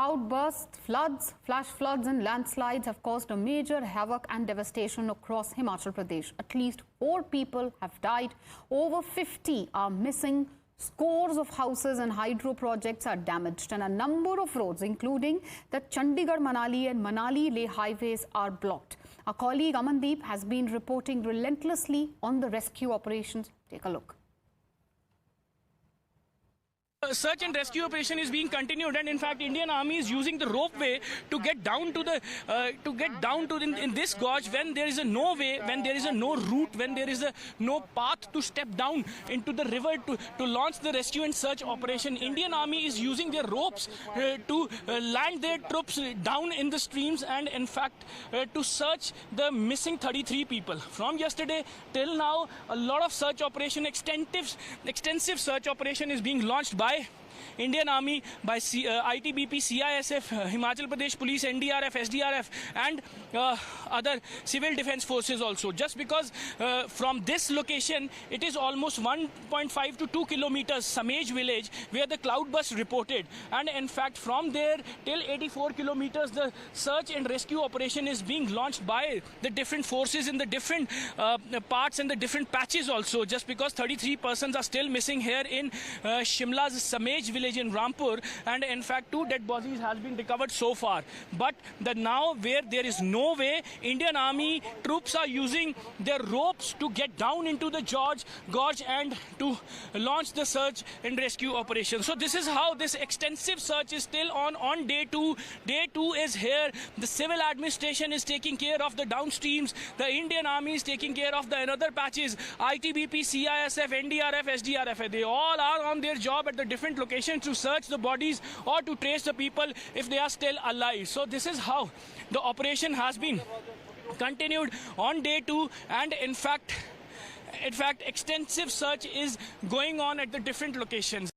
Outbursts, floods, flash floods and landslides have caused a major havoc and devastation across Himachal Pradesh. At least 4 people have died. Over 50 are missing. Scores of houses and hydro projects are damaged, and a number of roads, including the Chandigarh-Manali and Manali-Leh highways, are blocked. Our colleague Amandeep has been reporting relentlessly on the rescue operations. Take a look. Search and rescue operation is being continued, and in fact Indian Army is using the ropeway to get down to the in this gorge when there is a no way, when there is a no route, when there is a no path to step down into the river to launch the rescue and search operation. Indian Army is using their ropes to land their troops down in the streams and in fact to search the missing 33 people. From yesterday till now, a lot of search operation, extensive search operation is being launched by Indian Army, by ITBP, CISF, Himachal Pradesh Police, NDRF, SDRF and other civil defense forces also. Just because from this location, it is almost 1.5 to 2 kilometers, Samej village, where the cloudburst reported. And in fact, from there till 84 kilometers, the search and rescue operation is being launched by the different forces in the different parts and the different patches also. Just because 33 persons are still missing here in Shimla's Samej village in Rampur, and in fact 2 dead bodies has been recovered so far. But now where there is no way, Indian Army troops are using their ropes to get down into the gorge and to launch the search and rescue operation. So this is how this extensive search is still on day 2. Day 2 is here. The civil administration is taking care of the downstreams. The Indian Army is taking care of the another patches. ITBP, CISF, NDRF, SDRF. They all are on their job at the different locations to search the bodies or to trace the people if they are still alive. So this is how the operation has been continued on day 2, and in fact extensive search is going on at the different locations.